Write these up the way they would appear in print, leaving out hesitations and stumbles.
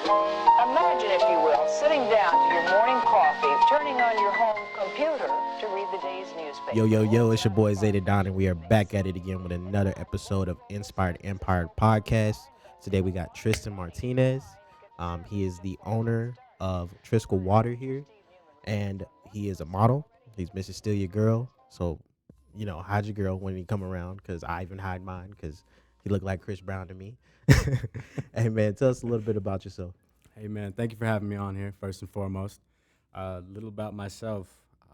Imagine, if you will, sitting down to your morning coffee, turning on your home computer to read the day's newspaper. Yo, it's your boy Zeta Don, and we are back at it again with another episode of Inspired Empire Podcast. Today we got Tristinn Martinez. He is the owner of Triskele Water here, and he is a model. He's Mrs. Steal Your Girl, so, hide your girl when he come around, because I even hide mine, because he looked like Chris Brown to me. Hey, man, tell us a little bit about yourself. Hey, man, thank you for having me on here, first and foremost. A little about myself.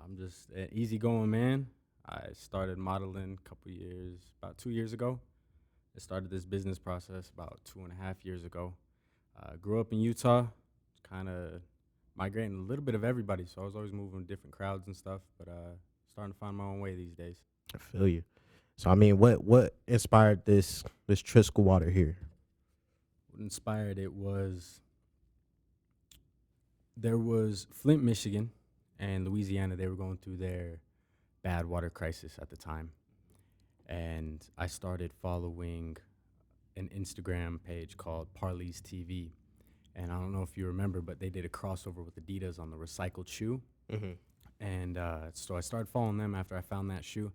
I'm just an easygoing man. I started modeling about 2 years ago. I started this business process about 2.5 years ago. Grew up in Utah, kind of migrating a little bit of everybody, so I was always moving with different crowds and stuff, but starting to find my own way these days. I feel you. So, I mean, what inspired this Triskele Water here? What inspired it was... There was Flint, Michigan, and Louisiana. They were going through their bad water crisis at the time. And I started following an Instagram page called Parley's TV. And I don't know if you remember, but they did a crossover with Adidas on the recycled shoe. Mm-hmm. And so I started following them after I found that shoe.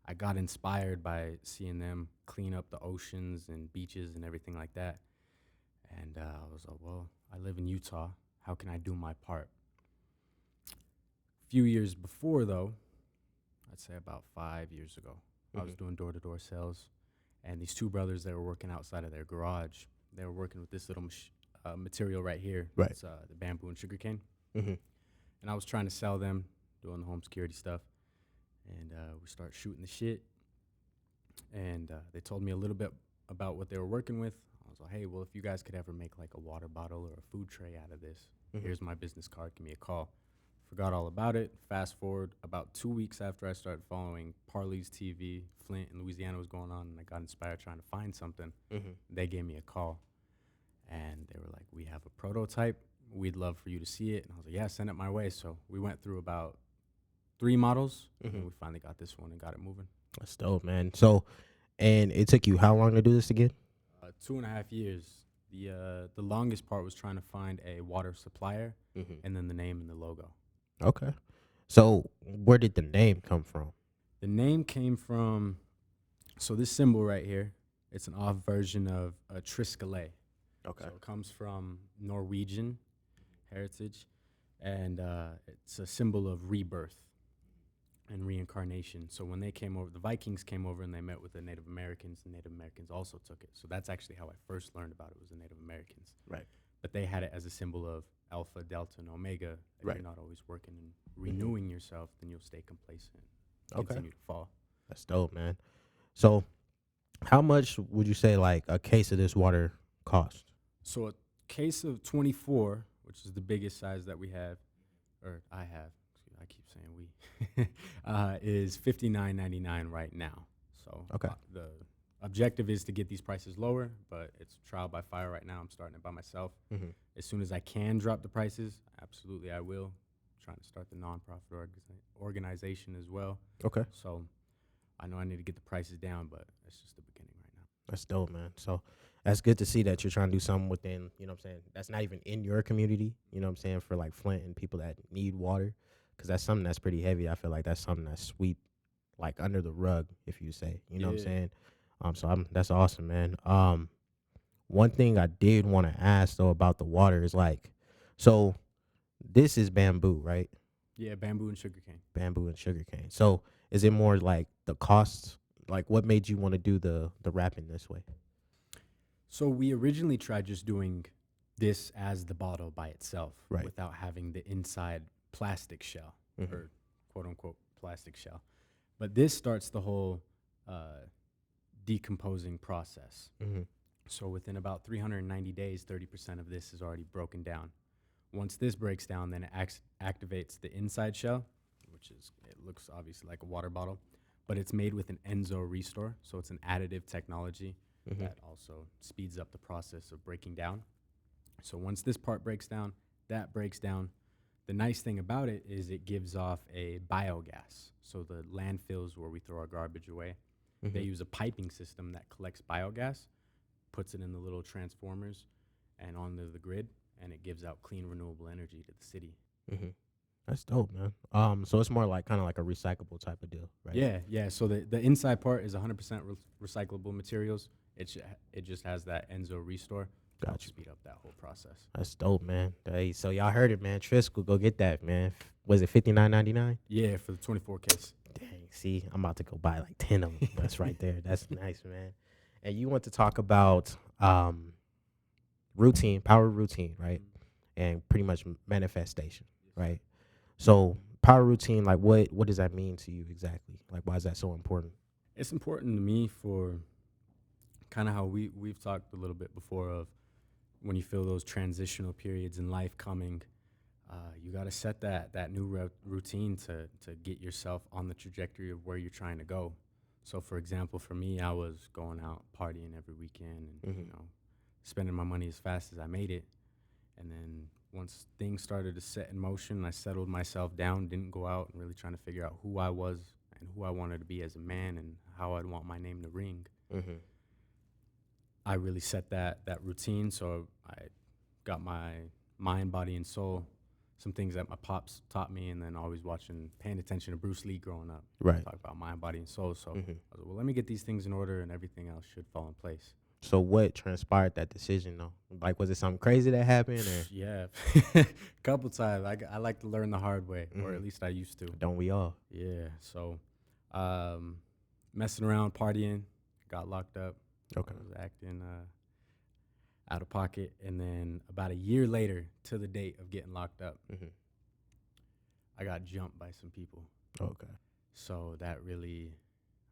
I got inspired by seeing them clean up the oceans and beaches and everything like that. And I was like, well, I live in Utah. How can I do my part? A few years before, though, I'd say about 5 years ago, I was doing door-to-door sales, and these two brothers, they were working outside of their garage. They were working with this little material right here. Right. It's the bamboo and sugarcane. Mm-hmm. And I was trying to sell them, doing the home security stuff, and we start shooting the shit. And they told me a little bit about what they were working with. I was like, hey, well, if you guys could ever make like a water bottle or a food tray out of this, here's my business card, give me a call. Forgot all about it. Fast forward about 2 weeks after I started following Parley's TV, Flint and Louisiana was going on, and I got inspired trying to find something. They gave me a call, and they were like, we have a prototype. We'd love for you to see it. And I was like, yeah, send it my way. So we went through about 3 models, and we finally got this one and got it moving. That's dope, man. So, and it took you how long to do this again? 2.5 years. The longest part was trying to find a water supplier and then the name and the logo. Okay. So where did the name come from? The name came from, so this symbol right here, it's an off version of a Triskele. Okay. So it comes from Norwegian heritage, and it's a symbol of rebirth and reincarnation. So when they came over, the Vikings came over and they met with the Native Americans. The Native Americans also took it. So that's actually how I first learned about it, was the Native Americans. Right. But they had it as a symbol of alpha, delta, and omega. If Right. you're not always working and renewing yourself, then you'll stay complacent and Okay. continue to fall. That's dope, man. So how much would you say like a case of this water cost? So a case of 24, which is the biggest size that we have, or I have, I keep saying we, is $59.99 right now. So Okay. The objective is to get these prices lower, but it's trial by fire right now. I'm starting it by myself. As soon as I can drop the prices, absolutely I will. I'm trying to start the nonprofit organization as well. Okay. So I know I need to get the prices down, but it's just the beginning right now. That's dope, man. So that's good to see that you're trying to do something within, you know what I'm saying, that's not even in your community, you know what I'm saying, for like Flint and people that need water, because that's something that's pretty heavy. I feel like that's something that's sweep like under the rug, if you say, you know what I'm saying. So that's awesome, man. One thing I did want to ask though about the water is like, so this is bamboo, right? Yeah, bamboo and sugarcane. Bamboo and sugarcane. So is it more like the costs? Like what made you want to do the wrapping this way? So we originally tried just doing this as the bottle by itself, Right. without having the inside plastic shell, or quote unquote plastic shell. But this starts the whole decomposing process. So within about 390 days, 30% of this is already broken down. Once this breaks down, then it activates the inside shell, it looks obviously like a water bottle, but it's made with an Enzo restore. So it's an additive technology that also speeds up the process of breaking down. So once this part breaks down, that breaks down. The nice thing about it is it gives off a biogas. So the landfills where we throw our garbage away, they use a piping system that collects biogas, puts it in the little transformers and onto the grid, and it gives out clean, renewable energy to the city. Mm-hmm. That's dope, man. So it's more like kind of like a recyclable type of deal, right? Yeah. So the inside part is 100% recyclable materials. It just has that Enzo restore to help Gotcha. speed up that whole process. That's dope, man. Hey, so y'all heard it, man. Triskele, go get that, man. Was it $59.99? Yeah, for the 24 case. Dang, see, I'm about to go buy like 10 of them. That's right there. That's nice, man. And you want to talk about routine, power routine, right? And pretty much manifestation, right? So power routine, like what does that mean to you exactly? Like why is that so important? It's important to me for kind of how we've talked a little bit before of when you feel those transitional periods in life coming, you got to set that new routine to get yourself on the trajectory of where you're trying to go. So, for example, for me, I was going out partying every weekend and spending my money as fast as I made it. And then once things started to set in motion, I settled myself down, didn't go out and really trying to figure out who I was and who I wanted to be as a man and how I'd want my name to ring. Mm-hmm. I really set that routine. So I got my mind, body, and soul, some things that my pops taught me, and then always paying attention to Bruce Lee growing up. Right. Talk about mind, body, and soul. So Mm-hmm. I was like, well, let me get these things in order, and everything else should fall in place. So what transpired that decision though? Like was it something crazy that happened or Yeah, a couple times. I like to learn the hard way, or at least I used to. don't we all? Yeah. So messing around, partying, got locked up. Okay. I was acting out of pocket, and then about a year later, to the date of getting locked up, I got jumped by some people. Okay. So that really,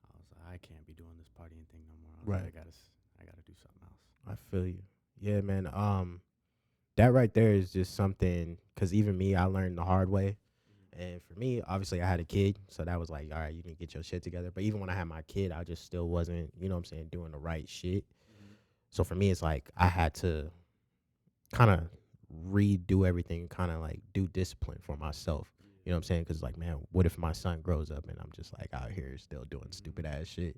I was like, I can't be doing this partying thing no more. Right. Like, I gotta do something else. I feel you. Yeah, man. That right there is just something because even me, I learned the hard way. And for me, obviously, I had a kid, so that was like, all right, you need to get your shit together. But even when I had my kid, I just still wasn't, you know what I'm saying, doing the right shit. So for me, it's like I had to kind of redo everything, kind of like do discipline for myself. You know what I'm saying? Because like, man, what if my son grows up and I'm just like out here still doing stupid ass shit?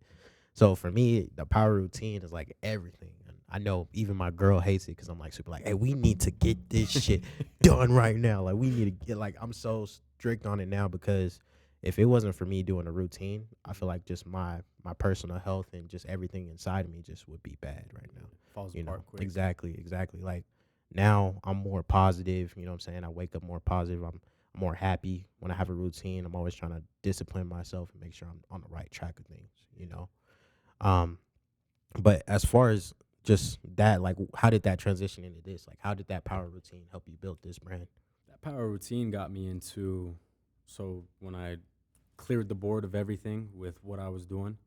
So for me, the power routine is like everything. And I know even my girl hates it because I'm like super like, hey, we need to get this shit done right now. Like we need to get I'm so strict on it now because if it wasn't for me doing a routine, I feel like just my personal health and just everything inside of me just would be bad right now. Falls You know, apart quick. exactly. Like now I'm more positive. You know what I'm saying? I wake up more positive. I'm more happy when I have a routine. I'm always trying to discipline myself and make sure I'm on the right track of things. You know. But as far as just that, like, how did that transition into this? Like, how did that power routine help you build this brand? That power routine got me into, so when I cleared the board of everything with what I was doing,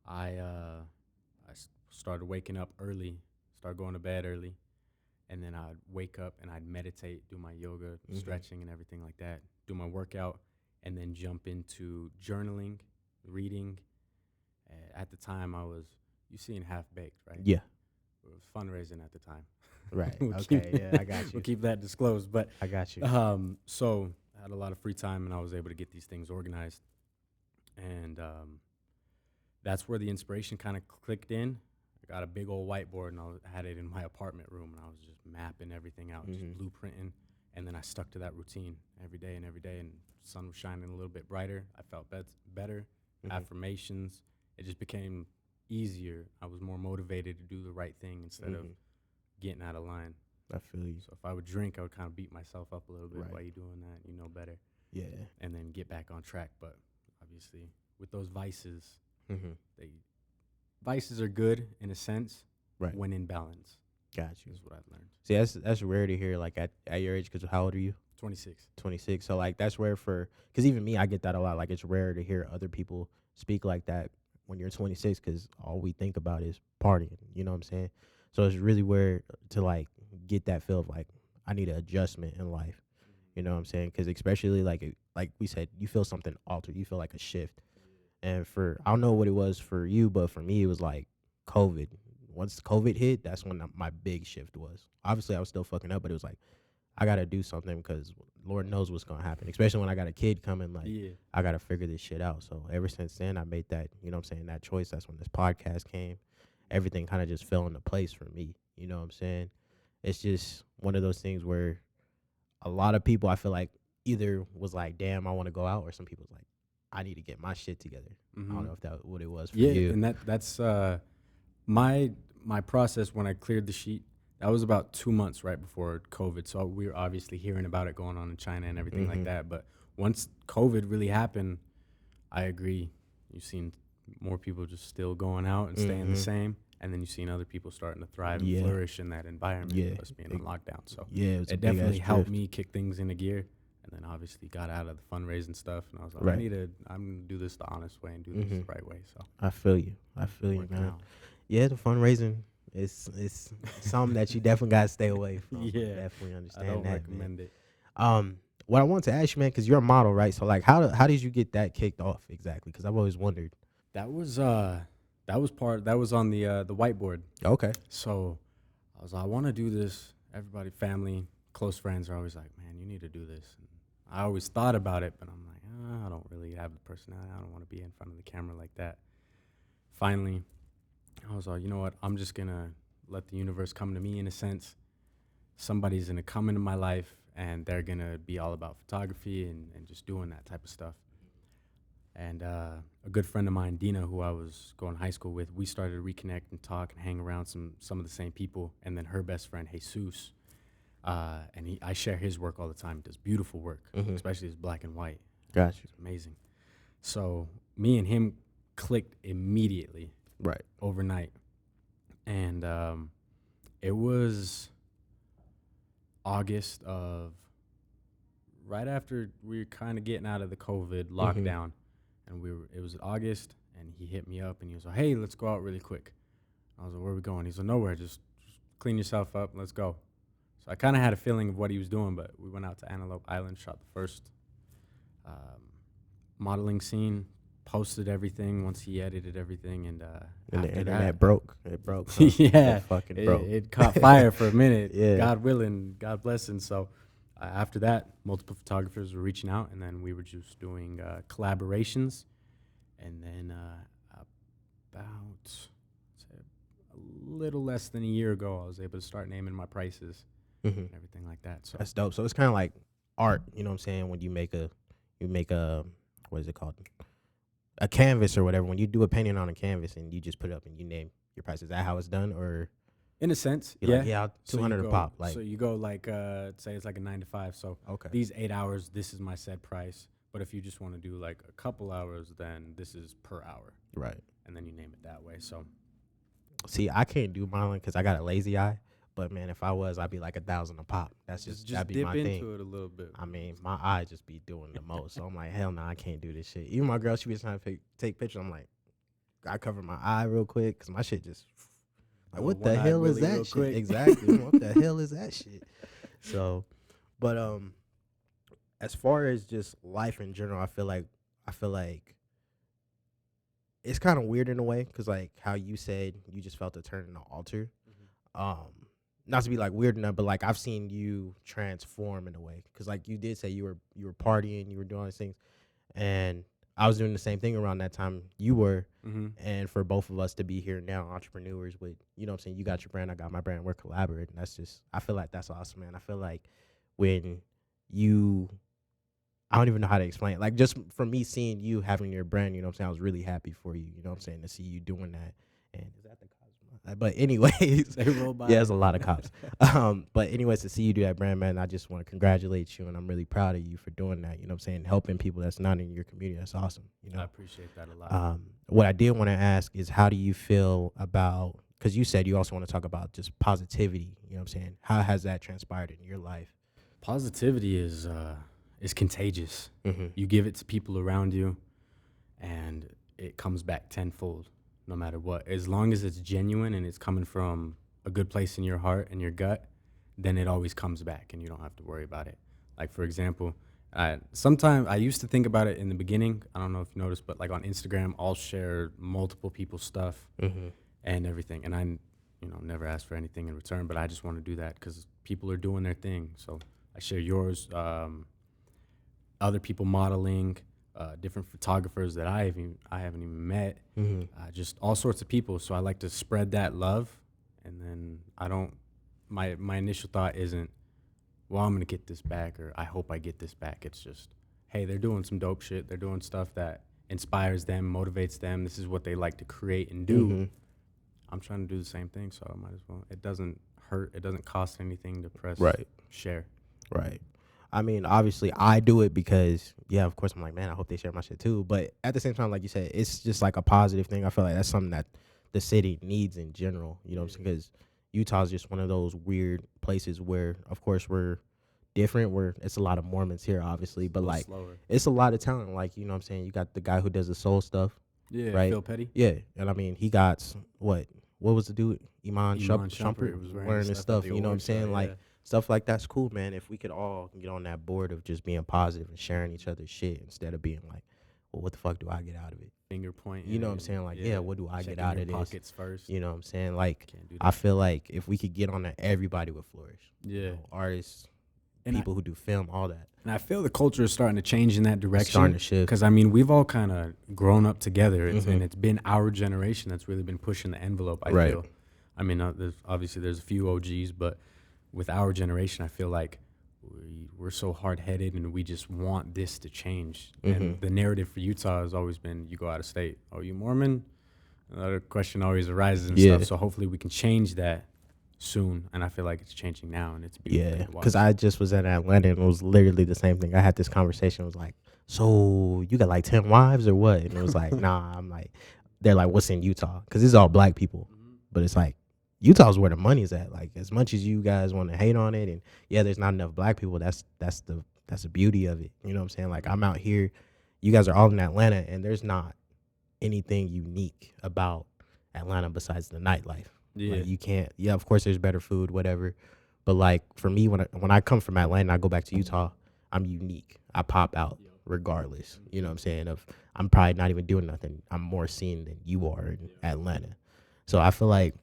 I started waking up early, started going to bed early, and then I'd wake up and I'd meditate, do my yoga, stretching and everything like that, do my workout, and then jump into journaling, reading. At the time, you seen Half Baked, right? Yeah. It was fundraising at the time. Right. We'll Okay. Yeah, I got you. We'll keep that disclosed. But I got you. so I had a lot of free time, and I was able to get these things organized. And that's where the inspiration kind of clicked in. I got a big old whiteboard, and I had it in my apartment room, and I was just mapping everything out, just blueprinting. And then I stuck to that routine every day, and the sun was shining a little bit brighter. I felt better. Affirmations. It just became easier. I was more motivated to do the right thing instead of getting out of line. I feel you. So if I would drink, I would kind of beat myself up a little bit. Right. Why you doing that? You know better. Yeah. And then get back on track. But obviously, with those vices, vices are good in a sense, Right. when in balance. Got you. Is what I've learned. See, that's rare to hear, like, at your age, because how old are you? 26. 26. So, like, that's rare because even me, I get that a lot. Like, it's rare to hear other people speak like that when you're 26 because all we think about is partying. You know what I'm saying? So it's really weird to, like, get that feel of, like, I need an adjustment in life. You know what I'm saying? Because especially, like we said, you feel something altered. You feel like a shift. And I don't know what it was for you, but for me, it was, like, COVID. Once COVID hit, that's when my big shift was. Obviously, I was still fucking up, but it was like, I got to do something because Lord knows what's going to happen, especially when I got a kid coming. Like, I got to figure this shit out. So ever since then, I made that, you know what I'm saying, that choice. That's when this podcast came. Everything kind of just fell into place for me. You know what I'm saying? It's just one of those things where a lot of people I feel like either was like, damn, I want to go out, or some people was like, I need to get my shit together. I don't know if that what it was for you. And that's my process when I cleared the sheet. That was about 2 months right before COVID. So we were obviously hearing about it going on in China and everything like that. But once COVID really happened, I agree. You've seen more people just still going out and staying the same. And then you've seen other people starting to thrive and flourish in that environment, us being on lockdown. So it definitely helped me kick things into gear. And then obviously got out of the fundraising stuff. And I was like, I'm going to do this the honest way and do this the right way. So I feel you, man. Out. Yeah, the fundraising is something that you definitely got to stay away from. Yeah, definitely understand I don't that, recommend it. What I want to ask you, man, because you're a model, right? So like, how did you get that kicked off exactly? Because I've always wondered. That was on the whiteboard. Okay. So I was like, I want to do this. Everybody, family, close friends are always like, man, you need to do this. And I always thought about it, but I'm like, I don't really have the personality. I don't want to be in front of the camera like that. Finally, I was like, you know what? I'm just going to let the universe come to me in a sense. Somebody's going to come into my life, and they're going to be all about photography and just doing that type of stuff. And a good friend of mine, Dina, who I was going to high school with, we started to reconnect and talk and hang around some of the same people. And then her best friend, Jesus, and I share his work all the time. He does beautiful work, especially his black and white. Gotcha. It's amazing. So me and him clicked immediately. Right. Overnight. And it was August of, right after we were kind of getting out of the COVID lockdown. And it was August, and he hit me up, and he was like, hey, let's go out really quick. I was like, where are we going? He's like, nowhere, just clean yourself up, let's go. So I kind of had a feeling of what he was doing, but we went out to Antelope Island, shot the first modeling scene, posted everything once he edited everything, and the internet broke. It broke. Huh? Yeah, it fucking broke. It caught fire for a minute. Yeah. God willing, God blessing. So after that, multiple photographers were reaching out, and then we were just doing collaborations. And then about a little less than a year ago, I was able to start naming my prices and everything like that. So that's dope. So it's kind of like art, you know what I'm saying? When you make a what is it called? A canvas or whatever. When you do a painting on a canvas and you just put it up and you name your price. Is that how it's done? Or in a sense, yeah. Like, yeah, 200 a pop. Like, so you go like say it's like a 9 to 5. So these 8 hours, this is my set price. But if you just want to do like a couple hours, then this is per hour. Right. And then you name it that way. So see, I can't do modeling because I got a lazy eye. But man, if I was, I'd be like 1,000 a pop. That's just that'd be dip my into thing. it a little bit. I mean, my eye just be doing the most. So I'm like, hell no, I can't do this shit. Even my girl, she be trying to take pictures. I'm like, I cover my eye real quick because my shit just like, what the hell is that shit? Quick. Exactly. What the hell is that shit? So, but as far as just life in general, I feel like it's kind of weird in a way because like how you said you just felt a turn in the altar. Not to be like weird enough, but like I've seen you transform in a way because like you did say you were partying, you were doing all these things, and I was doing the same thing around that time you were, and for both of us to be here now, entrepreneurs with, you know what I'm saying, you got your brand, I got my brand, we're collaborating. That's just, I feel like that's awesome, man. I feel like when I don't even know how to explain it. Like just from me seeing you having your brand, you know what I'm saying, I was really happy for you, you know what I'm saying, to see you doing that. And is that the cops? But anyways, they roll by. Yeah, there's a lot of cops. But anyways, to see you do that brand, man, I just want to congratulate you, and I'm really proud of you for doing that. You know what I'm saying? Helping people that's not in your community. That's awesome. You know, I appreciate that a lot. What I did want to ask is, how do you feel about? Because you said you also want to talk about just positivity. You know what I'm saying? How has that transpired in your life? Positivity is contagious. You give it to people around you, and it comes back tenfold. No matter what, as long as it's genuine and it's coming from a good place in your heart and your gut, then it always comes back and you don't have to worry about it. Like, for example, sometimes I used to think about it in the beginning. I don't know if you noticed, but like on Instagram, I'll share multiple people's stuff and everything. And I, never ask for anything in return, but I just want to do that because people are doing their thing. So I share yours, other people modeling, different photographers that I haven't even met, just all sorts of people. So I like to spread that love, and then my initial thought isn't, well, I'm gonna get this back, or I hope I get this back. It's just, hey, they're doing some dope shit. They're doing stuff that inspires them, motivates them. This is what they like to create and do. Mm-hmm. I'm trying to do the same thing, so I might as well. It doesn't hurt. It doesn't cost anything to press share. Right. I mean, obviously, I do it because, yeah, of course, I'm like, man, I hope they share my shit too. But at the same time, like you said, it's just like a positive thing. I feel like that's something that the city needs in general. You know what I'm saying? Because Utah's just one of those weird places where, of course, we're different. It's a lot of Mormons here, obviously, but like Slower. it's a lot of talent. Like, you know what I'm saying? You got the guy who does the soul stuff. Yeah, right? Phil Petty. Yeah, and I mean, he got what was the dude? Iman Shumpert was wearing his stuff. You know what I'm saying? Like yeah. stuff like that's cool, man. If we could all get on that board of just being positive and sharing each other's shit instead of being like, well, what the fuck do I get out of it? Finger point. You know what I'm saying? Like, yeah, what do I get out of this? Pockets first. You know what I'm saying? Like, Can't do I that. feel like if we could get on that, everybody would flourish. Yeah. You know, artists, And people who do film, all that. And I feel the culture is starting to change in that direction. Starting to shift. Because, I mean, we've all kind of grown up together. Mm-hmm. And it's been our generation that's really been pushing the envelope, I feel. I mean, there's a few OGs, but with our generation, I feel like we're so hard-headed and we just want this to change. Mm-hmm. And the narrative for Utah has always been, you go out of state. Oh, you Mormon? Another question always arises and stuff. So hopefully we can change that soon, and I feel like it's changing now, and it's beautiful. Yeah, because I just was in Atlanta and it was literally the same thing. I had this conversation. It was like, so you got like 10 wives or what? And it was like, nah. I'm like, they're like, what's in Utah? Because it's all black people, but it's like Utah's where the money's at. Like, as much as you guys want to hate on it, and yeah, there's not enough black people. That's the beauty of it. You know what I'm saying? Like, I'm out here, you guys are all in Atlanta, and there's not anything unique about Atlanta besides the nightlife. Yeah. Like, you can't. Yeah, of course, there's better food, whatever. But like for me, when I come from Atlanta and I go back to Utah, I'm unique. I pop out regardless. You know what I'm saying? I'm probably not even doing nothing. I'm more seen than you are in Atlanta. So I feel like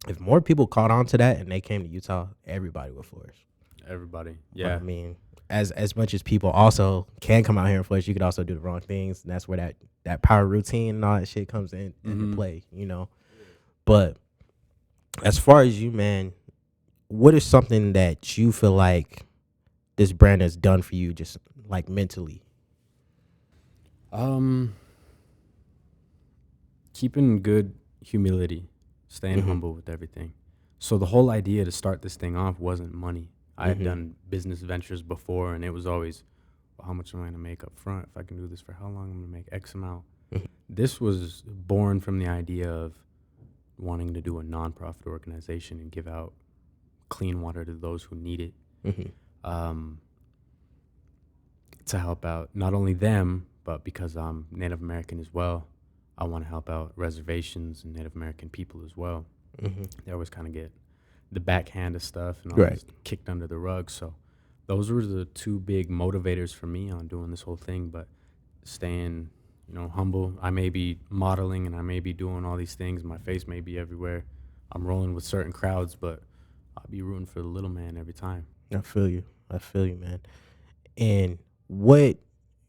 if more people caught on to that and they came to Utah, everybody would flourish. Everybody. But, Yeah. I mean, as much as people also can come out here and flourish, you could also do the wrong things, and that's where that power routine and all that shit comes into play. You know, but. As far as you, man, what is something that you feel like this brand has done for you, just like mentally? Keeping good humility, staying humble with everything. So the whole idea to start this thing off wasn't money. I had done business ventures before, and it was always, well, how much am I going to make up front? If I can do this for how long, I'm going to make X amount. This was born from the idea of wanting to do a nonprofit organization and give out clean water to those who need it, to help out not only them, but because I'm Native American as well, I want to help out reservations and Native American people as well. They always kind of get the backhand of stuff and always kicked under the rug. So those were the two big motivators for me on doing this whole thing, but staying humble. I may be modeling and I may be doing all these things. My face may be everywhere. I'm rolling with certain crowds, but I'll be rooting for the little man every time. I feel you, man. And what,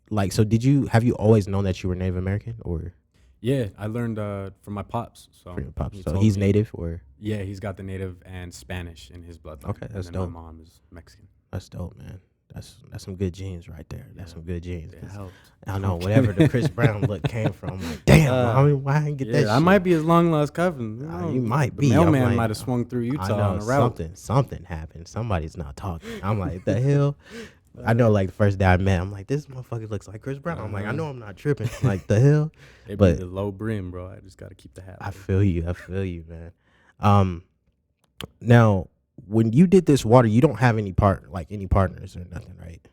like, so have you always known that you were Native American, or? Yeah, I learned from my pops. So from your pops. So he's Native, or? Yeah, he's got the Native and Spanish in his bloodline. Okay, that's and then dope. My mom is Mexican. That's dope, man. That's some good genes right there. That's some good genes. It helped. I know whatever the Chris Brown look came from. I'm like, damn, why I didn't get that shit? I might be his long lost cousin. You might be. The mailman like, might have swung through Utah I know, on the route. Something happened. Somebody's not talking. I'm like, the hell? I know, like, the first day I met, I'm like, this motherfucker looks like Chris Brown. I'm like, I know I'm not tripping. Like, the hell? It but be the low brim, bro. I just got to keep the hat. I feel you, man. Now, when you did this water, you don't have any partners or nothing, right?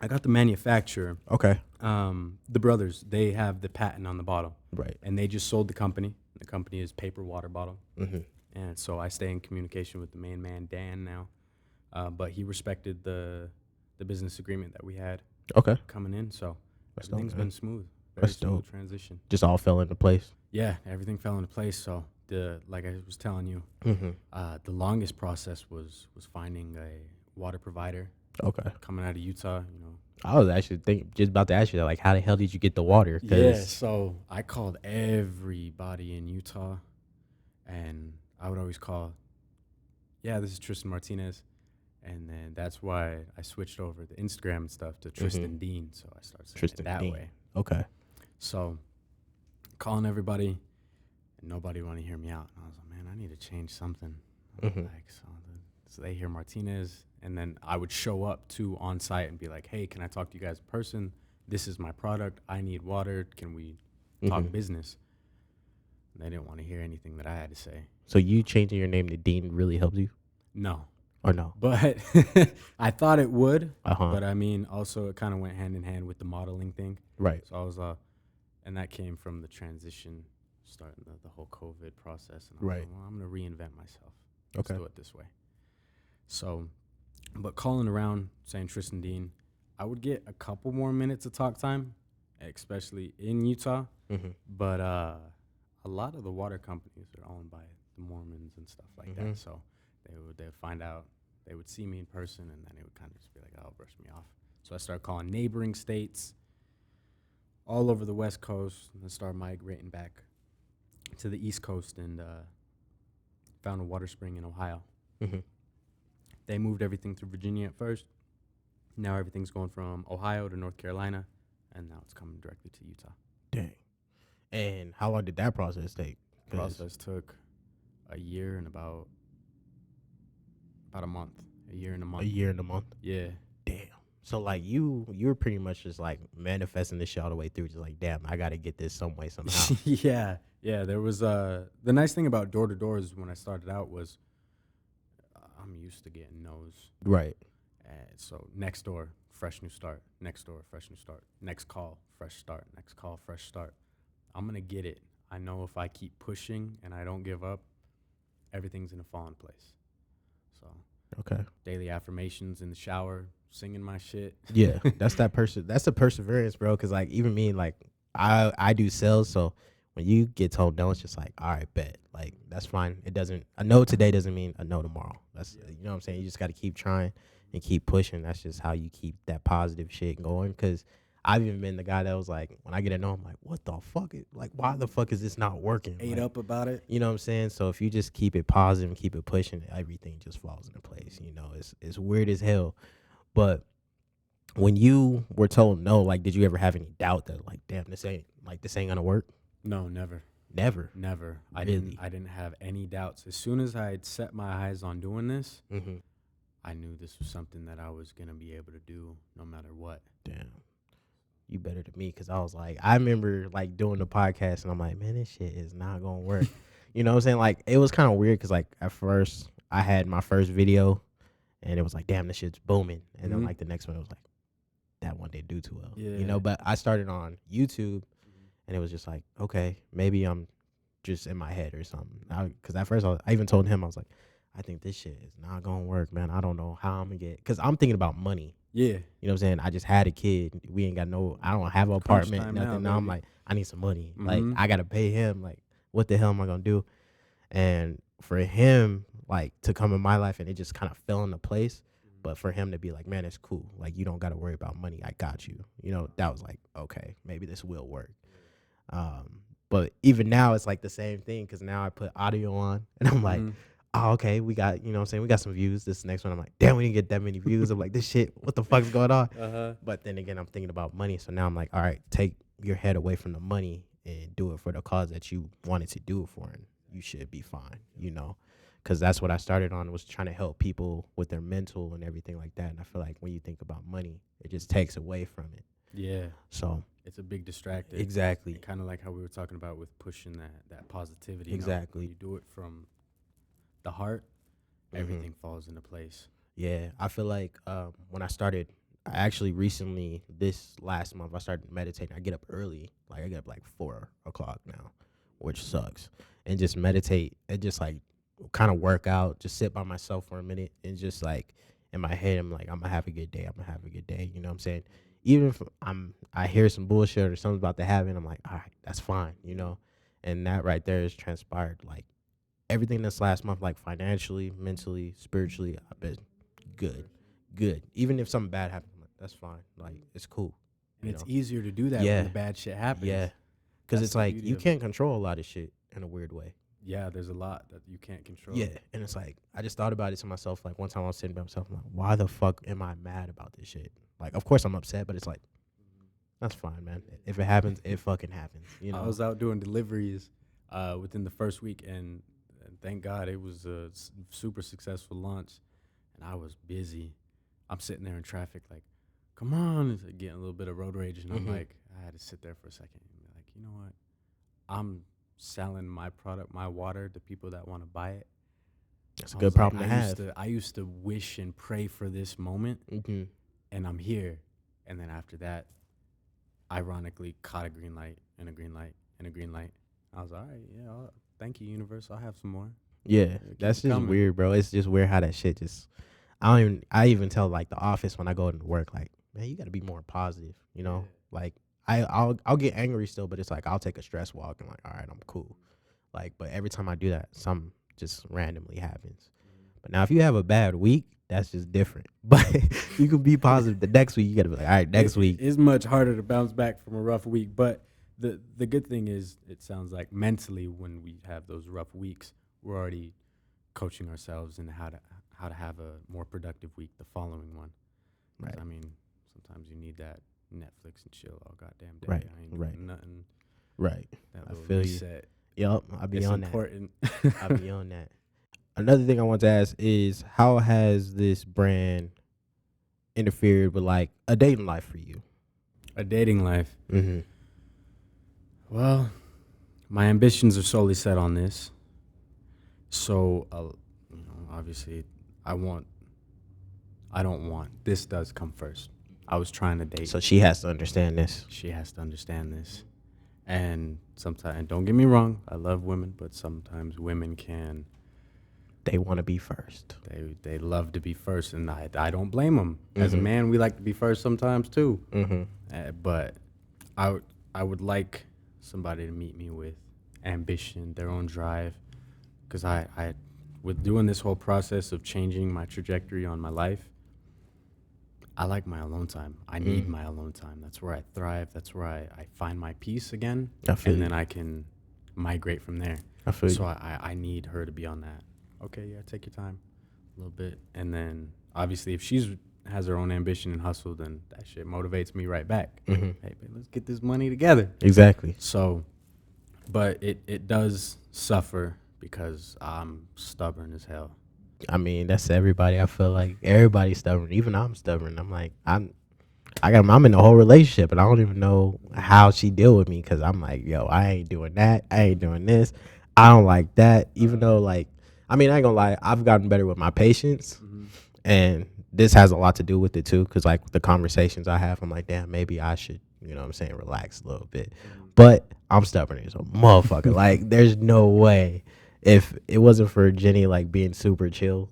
I got the manufacturer. Okay. The brothers, they have the patent on the bottle. Right. And they just sold the company. The company is Paper Water Bottle. Mm-hmm. And so I stay in communication with the main man, Dan, now. But he respected the business agreement that we had coming in. So everything's been smooth. Very smooth transition. Just all fell into place. Yeah, everything fell into place. So like I was telling you, the longest process was finding a water provider. Okay. Coming out of Utah, I was actually just about to ask you that, like, how the hell did you get the water? Yeah, so I called everybody in Utah, and I would always call yeah, this is Tristinn Martinez. And then that's why I switched over the Instagram and stuff to Tristinn Dean. So I started saying it that way. Okay. So calling everybody, and nobody want to hear me out. And I was like, man, I need to change something. So they hear Martinez, and then I would show up to on site and be like, hey, can I talk to you guys in person? This is my product. I need water. Can we talk business? And they didn't want to hear anything that I had to say. So you changing your name to Dean really helped you? No. Or no? But I thought it would. Uh-huh. But I mean, also it kind of went hand in hand with the modeling thing. Right. So I was, and that came from the transition, starting the whole COVID process. And I was Right. like, well, I'm going to reinvent myself. Okay. Let's do it this way. So, but calling around saying Tristinn Dean, I would get a couple more minutes of talk time, especially in Utah. But a lot of the water companies are owned by the Mormons and stuff like that. So they would find out, they would see me in person, and then it would kind of just be like, oh, brush me off. So I started calling neighboring states all over the West Coast, and then started migrating back to the East Coast, and found a water spring in Ohio. They moved everything through Virginia at first. Now everything's going from Ohio to North Carolina, and now it's coming directly to Utah. Dang. And how long did that process take? The process took a year and about a month. A year and a month. A year and a month? Yeah. Damn. So, like, you were pretty much just, like, manifesting this shit all the way through. Just like, damn, I got to get this some way, somehow. Yeah. There was, the nice thing about door-to-door is when I started out was I'm used to getting no's. Right. So next door, fresh new start. Next door, fresh new start. Next call, fresh start. Next call, fresh start. I'm going to get it. I know if I keep pushing and I don't give up, everything's going to fall in place. So Okay. daily affirmations in the shower, singing my shit. Yeah, that's the perseverance, bro. Because, like, even me, like, I do sales, so when you get told no, it's just like, all right, bet. Like, that's fine. It doesn't, a no today doesn't mean a no tomorrow. That's, you know what I'm saying? You just got to keep trying and keep pushing. That's just how you keep that positive shit going. Because I've even been the guy that was like, when I get a no, I'm like, what the fuck? Like, why the fuck is this not working? Ate like, up about it. You know what I'm saying? So if you just keep it positive and keep it pushing, everything just falls into place. You know, it's weird as hell. But when you were told no, like, did you ever have any doubt that, like, damn, this ain't gonna work? No, never. Never. I didn't have any doubts. As soon as I had set my eyes on doing this, I knew this was something that I was gonna be able to do no matter what. Damn. You better than me, because I was like, I remember, like, doing the podcast, and I'm like, man, this shit is not gonna work. You know what I'm saying? Like, it was kind of weird, because, like, at first, I had my first video, and it was like, damn, this shit's booming. And then, like, the next one, it was like, that one didn't do too well. Yeah. You know, but I started on YouTube, and it was just like, okay, maybe I'm just in my head or something. Because at first, I even told him, I was like, I think this shit is not gonna work, man. I don't know how I'm gonna get, because I'm thinking about money. Yeah. You know what I'm saying? I just had a kid. We ain't got I don't have an apartment, nothing. Now I'm like, I need some money. Like, I got to pay him. Like, what the hell am I going to do? And for him, like, to come in my life, and it just kind of fell into place. But for him to be like, man, it's cool. Like, you don't got to worry about money. I got you. You know, that was like, okay, maybe this will work. But even now, it's like the same thing, because now I put audio on, and I'm like, oh, okay, we got, you know what I'm saying, we got some views. This next one, I'm like, damn, we didn't get that many views. I'm like, this shit, what the fuck's going on? But then again, I'm thinking about money. So now I'm like, all right, take your head away from the money and do it for the cause that you wanted to do it for, and you should be fine, you know? Because that's what I started on, was trying to help people with their mental and everything like that. And I feel like when you think about money, it just takes away from it. Yeah. So it's a big distractor. Exactly. Kind of like how we were talking about with pushing that positivity. Exactly. You know? When you do it from the heart, everything falls into place. Yeah, I feel like when I started, I actually recently, this last month, I started meditating. I get up early. Like, I get up like 4 o'clock now, which sucks. And just meditate and just, like, kind of work out, just sit by myself for a minute, and just, like, in my head, I'm like, I'm going to have a good day. I'm going to have a good day. You know what I'm saying? Even if I hear some bullshit or something's about to happen, I'm like, all right, that's fine, you know? And that right there has transpired, like, everything this last month, like, financially, mentally, spiritually, I've been good. Even if something bad happens, I'm like, that's fine. Like, it's cool. And it's easier to do that when the bad shit happens. Yeah. Because it's like, you can't control a lot of shit in a weird way. yeah, there's a lot that you can't control. Yeah, and it's like I just thought about it to myself. Like one time I was sitting by myself, I'm like, why the fuck am I mad about this shit? Like, of course I'm upset, but it's like that's fine, man. If it happens, it fucking happens. You know. I was out doing deliveries within the first week, and thank God it was a super successful launch, and I was busy. I'm sitting there in traffic, like, come on, it's like getting a little bit of road rage, and I'm like, I had to sit there for a second and be like, you know what? I'm selling my product, my water, to people that want to buy it. That's a good problem to have. I used to wish and pray for this moment, and I'm here. And then after that, ironically, caught a green light and a green light and a green light. I was all right, yeah, thank you, universe. I'll have some more. Yeah, that's just weird, bro. It's just weird how that shit just. I even tell like the office when I go into work, like, man, you got to be more positive, you know. Like I'll get angry still, but it's like I'll take a stress walk and like, all right, I'm cool. Like, but every time I do that, something just randomly happens. But now if you have a bad week, that's just different. But you can be positive the next week. You got to be like, all right, next week. It's much harder to bounce back from a rough week. But the good thing is, it sounds like mentally when we have those rough weeks, we're already coaching ourselves in how to have a more productive week the following one. Right. I mean, sometimes you need that Netflix and chill all goddamn day. Right. I ain't doing nothing. Right. That I little feel reset. you. Yep. I'll be on important. that. I'll be on that. Another thing I want to ask is, how has this brand interfered with like a dating life for you? A dating life. Mm-hmm. Well, my ambitions are solely set on this. So, obviously, I don't want. This does come first. I was trying to date. So she has to understand this. She has to understand this. And sometimes, and don't get me wrong, I love women, but sometimes women They want to be first. They love to be first, and I don't blame them. As a man, we like to be first sometimes too. But I would like somebody to meet me with ambition, their own drive, because I with doing this whole process of changing my trajectory on my life, I like my alone time. I need my alone time. That's where I thrive. That's where I find my peace again, then I can migrate from there. So I need her to be on that. Okay, yeah, take your time a little bit. And then, obviously, if she has her own ambition and hustle, then that shit motivates me right back. Hey, babe, let's get this money together. Exactly. So, but it does suffer because I'm stubborn as hell. I mean, that's everybody. I feel like everybody's stubborn. Even I'm stubborn. I'm like, I'm in a whole relationship, and I don't even know how she deal with me, because I'm like, yo, I ain't doing that. I ain't doing this. I don't like that. Even though, like, I mean, I ain't gonna lie, I've gotten better with my patience, and this has a lot to do with it too, because like the conversations I have, I'm like, damn, maybe I should, you know what I'm saying, relax a little bit. But I'm stubborn as a motherfucker. Like, there's no way. If it wasn't for Jenny like being super chill,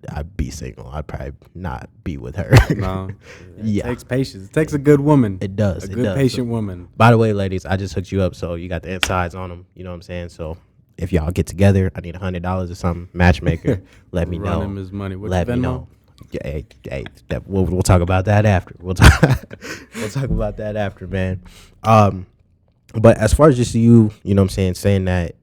I'd be single. I'd probably not be with her. No, it takes patience. It takes a good woman. It does. A good patient woman. By the way, ladies, I just hooked you up, so you got the insides on them. You know what I'm saying? So if y'all get together, I need $100 or something. Matchmaker, let me know. Run him his money. Let me know. Yeah, hey, we'll talk about that after. We'll talk about that after, man. But as far as just you know what I'm saying that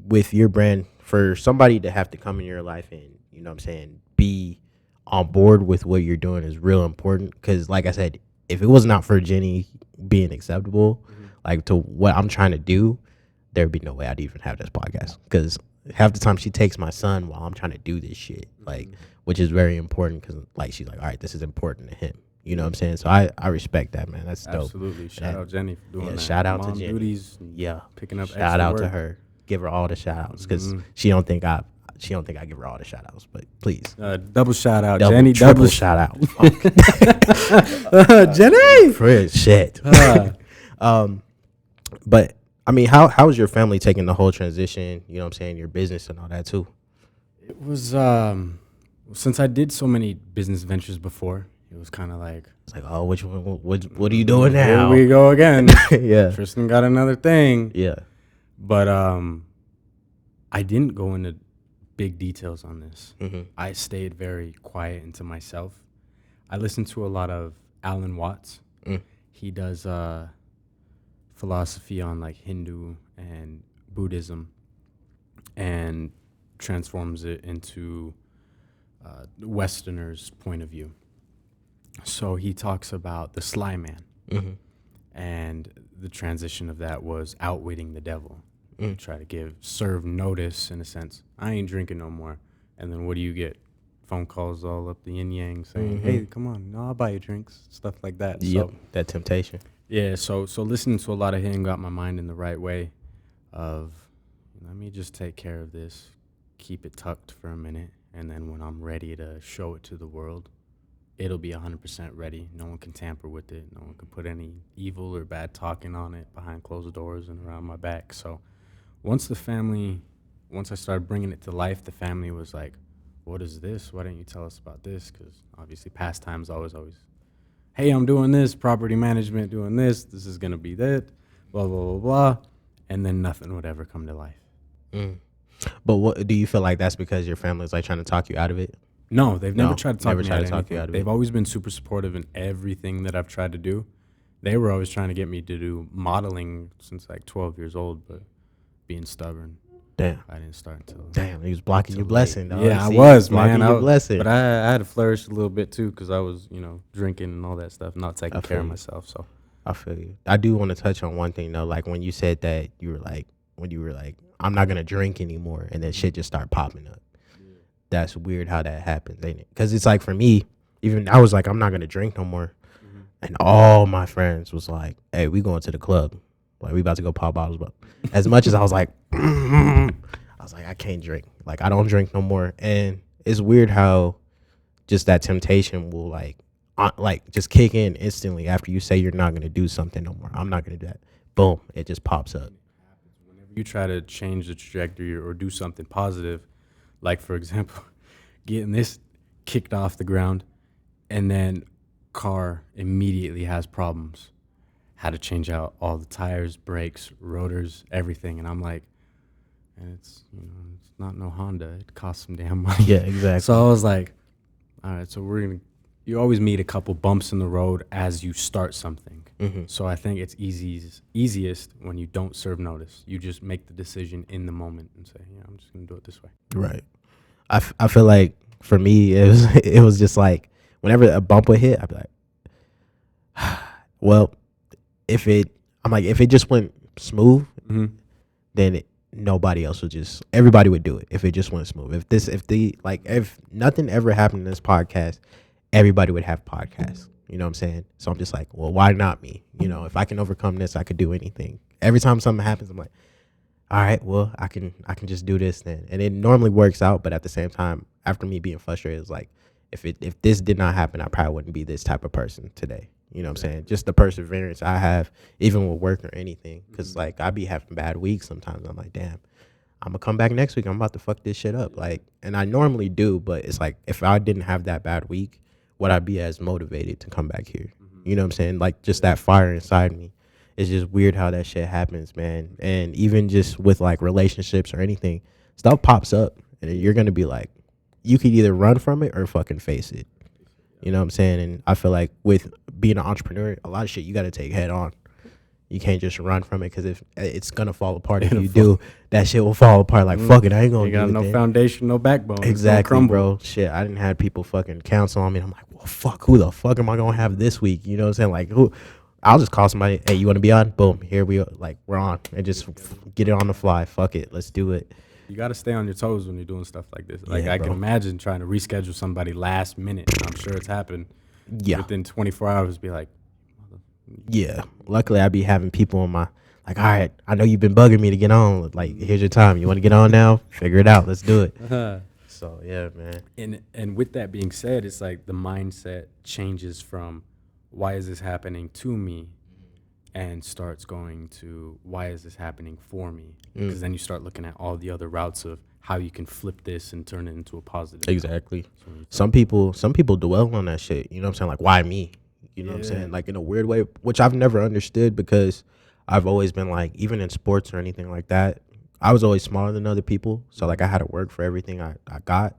with your brand, for somebody to have to come in your life and, you know what I'm saying, be on board with what you're doing is real important. Because like I said, if it was not for Jenny being acceptable, like to what I'm trying to do, there'd be no way I'd even have this podcast. Because half the time she takes my son while I'm trying to do this shit, like, which is very important, because like she's like, all right, this is important to him. You know what I'm saying? So I respect that, man. That's dope. Absolutely. Shout out Jenny for doing that. Shout out Mom to Jenny. Duties, picking up extra shout out work. to her. Give her all the shout outs, because she don't think I give her all the shout outs, but please. Double shout out, Jenny. Jenny. Triple shout out. Jenny. For shit. But I mean, how's your family taking the whole transition? You know what I'm saying? Your business and all that too. It was since I did so many business ventures before, it was kind of like, it's like, oh, which one? What are you doing now? Here we go again. Yeah. Tristinn got another thing. Yeah. But I didn't go into big details on this. I stayed very quiet into myself. I listened to a lot of Alan Watts. He does philosophy on like Hindu and Buddhism. and transforms it into the Westerner's point of view. So he talks about the sly man, and the transition of that was outwitting the devil. Try to serve notice in a sense. I ain't drinking no more. And then what do you get? Phone calls all up the yin yang saying, "Hey, come on, no, I'll buy you drinks," stuff like that. Yep, So that temptation. yeah, so listening to a lot of him got my mind in the right way of, let me just take care of this, keep it tucked for a minute, and then when I'm ready to show it to the world, it'll be 100% ready. No one can tamper with it. No one can put any evil or bad talking on it behind closed doors and around my back. So once I started bringing it to life, the family was like, "What is this? Why didn't you tell us about this?" Because obviously pastime's always, "Hey, I'm doing this, property management doing this is going to be that, blah, blah, blah, blah." And then nothing would ever come to life. But what do you feel like that's because your family's like trying to talk you out of it? No, they've never tried to talk never me tried out to of talk anything. you out of They've it. always been super supportive in everything that I've tried to do. They were always trying to get me to do modeling since like 12 years old, but being stubborn, Damn. I didn't start until. Damn, he was blocking your late. blessing, dog. Yeah, See, I was, blocking man. your blessing. But I had to flourish a little bit too, because I was, drinking and all that stuff, not taking care of myself. So I feel you. I do want to touch on one thing though, like when you said that you were like, I'm not gonna drink anymore, and then shit just start popping up. That's weird how that happens, ain't it? Because it's like for me, even I was like, I'm not gonna drink no more, and all my friends was like, "Hey, we going to the club, like we about to go pop bottles." But as much as I was like, I can't drink, like I don't drink no more, and it's weird how just that temptation will like just kick in instantly after you say you're not gonna do something no more. I'm not gonna do that. Boom, it just pops up. whenever you try to change the trajectory or do something positive, like for example, getting this kicked off the ground, and then car immediately has problems. Had to change out all the tires, brakes, rotors, everything, and I'm like, and it's not no Honda. It costs some damn money. Yeah, exactly. So I was like, all right, so you always meet a couple bumps in the road as you start something. So I think it's easiest when you don't serve notice. You just make the decision in the moment and say, yeah, I'm just going to do it this way. Right. I feel like for me, it was just like whenever a bump would hit, I'd be like, well, if it just went smooth, then nobody else everybody would do it if it just went smooth. If nothing ever happened in this podcast, everybody would have podcasts. You know what I'm saying? So I'm just like, well, why not me? If I can overcome this, I could do anything. Every time something happens, I'm like, all right, well, I can just do this then. And it normally works out, but at the same time, after me being frustrated, it's like, if this did not happen, I probably wouldn't be this type of person today. You know what I'm saying? Just the perseverance I have, even with work or anything. Because, like, I be having bad weeks sometimes. I'm like, damn, I'm going to come back next week. I'm about to fuck this shit up. Like, and I normally do, but it's like, if I didn't have that bad week, would I be as motivated to come back here? You know what I'm saying? Like, just that fire inside me. It's just weird how that shit happens, man. And even just with, like, relationships or anything, stuff pops up. And you're going to be like, you could either run from it or fucking face it. You know what I'm saying? And I feel like with being an entrepreneur, a lot of shit you got to take head on. You can't just run from it, because if it's going to fall apart. If you do, that shit will fall apart. Like, fuck it, I ain't going to do it. You got no foundation, no backbone. Exactly, bro. Shit, I didn't have people fucking counsel on me. I'm like, well, fuck, who the fuck am I going to have this week? You know what I'm saying? Like, who? I'll just call somebody, hey, you want to be on? Boom, here we are. Like, we're on. And just get it on the fly. Fuck it, let's do it. You got to stay on your toes when you're doing stuff like this. Like, Yeah, I bro. can imagine trying to reschedule somebody last minute. I'm sure it's happened. Yeah. Within 24 hours, be like, Yeah. Luckily, I be having people on my, like, all right, I know you've been bugging me to get on. Like, here's your time. You want to get on now? Figure it out. Let's do it. So, yeah, man. And with that being said, it's like the mindset changes from why is this happening to me, and starts going to why is this happening for me? Because then you start looking at all the other routes of how you can flip this and turn it into a positive. Exactly. Some people dwell on that shit. You know what I'm saying? Like, why me? You know what I'm saying? Like, in a weird way, which I've never understood, because I've always been like, even in sports or anything like that, I was always smaller than other people. So, like, I had to work for everything I got.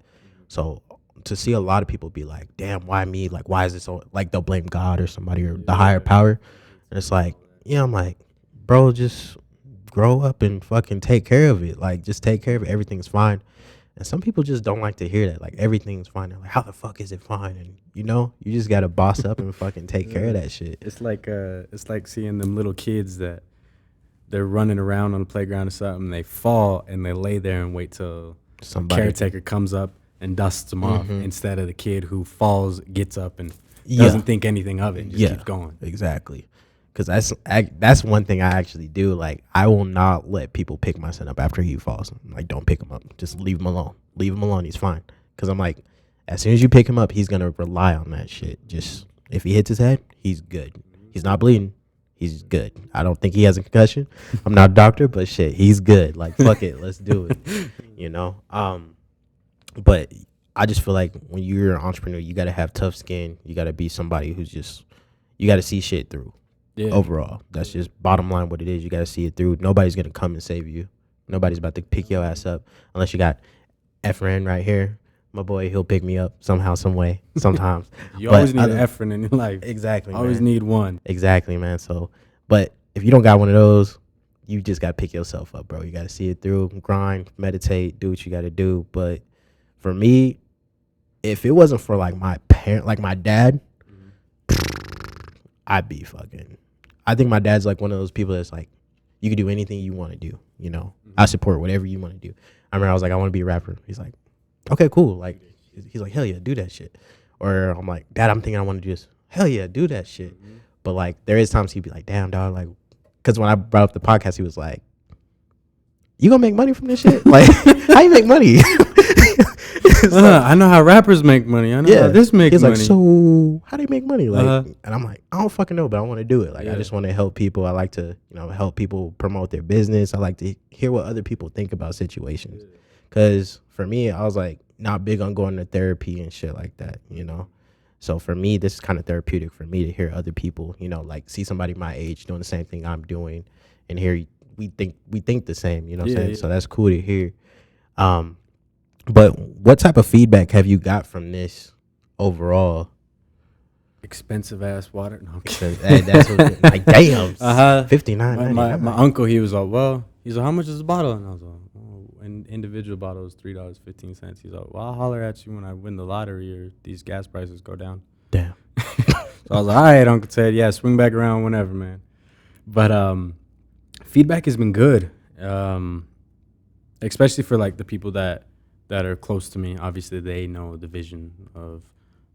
So, to see a lot of people be like, damn, why me? Like, why is this so, like, they'll blame God or somebody or the higher power. And it's like, yeah, I'm like, bro, just grow up and fucking take care of it. Like, just take care of it. Everything's fine. And some people just don't like to hear that. Like, everything's fine. They're like, how the fuck is it fine? And you just gotta boss up and fucking take care of that shit. It's like seeing them little kids that they're running around on the playground or something. They fall and they lay there and wait till Somebody caretaker comes up and dusts them off, instead of the kid who falls, gets up, and doesn't think anything of it and just keeps going. Exactly. Because that's one thing I actually do. Like, I will not let people pick my son up after he falls. Like, don't pick him up. Just leave him alone. Leave him alone. He's fine. Because I'm like, as soon as you pick him up, he's going to rely on that shit. Just, if he hits his head, he's good. He's not bleeding. He's good. I don't think he has a concussion. I'm not a doctor, but shit, he's good. Like, fuck it. Let's do it. But I just feel like when you're an entrepreneur, you got to have tough skin. You got to be somebody who's just, you got to see shit through. Yeah. Overall, that's just bottom line what it is. You got to see it through. Nobody's going to come and save you. Nobody's about to pick your ass up unless you got Efren right here. My boy, he'll pick me up somehow, some way, sometimes. You always need an Efren in your life. Exactly, always need one. Exactly, man. So, but if you don't got one of those, you just got to pick yourself up, bro. You got to see it through, grind, meditate, do what you got to do. But for me, if it wasn't for like my parent, like my dad, I'd be fucking. I think my dad's like one of those people that's like, you can do anything you want to do. I support whatever you want to do. I remember I was like, I want to be a rapper. He's like, okay, cool. Like, he's like, hell yeah, do that shit. Or I'm like, Dad, I'm thinking I want to do this. Hell yeah, do that shit. But like, there is times he'd be like, damn, dog. Like, because when I brought up the podcast, he was like, you gonna make money from this shit? Like, how you make money? I know how rappers make money. I know how this makes money. He's like, so how do you make money? Like, and I'm like, I don't fucking know, but I want to do it. Like, I just want to help people. I like to, help people promote their business. I like to hear what other people think about situations. Because for me, I was like, not big on going to therapy and shit like that, So for me, this is kind of therapeutic for me to hear other people, like see somebody my age doing the same thing I'm doing, and hear we think the same, what I'm saying? Yeah. So that's cool to hear. But what type of feedback have you got from this overall? Expensive ass water. No, hey, that's what, like, damn. $59. My uncle, he was like, he's like, how much is the bottle? And I was like, an individual bottle is $3.15. He's like, well, I'll holler at you when I win the lottery or these gas prices go down. Damn. So I was like, all right, Uncle Ted, yeah, swing back around whenever, man. But feedback has been good, especially for like the people that are close to me. Obviously, they know the vision of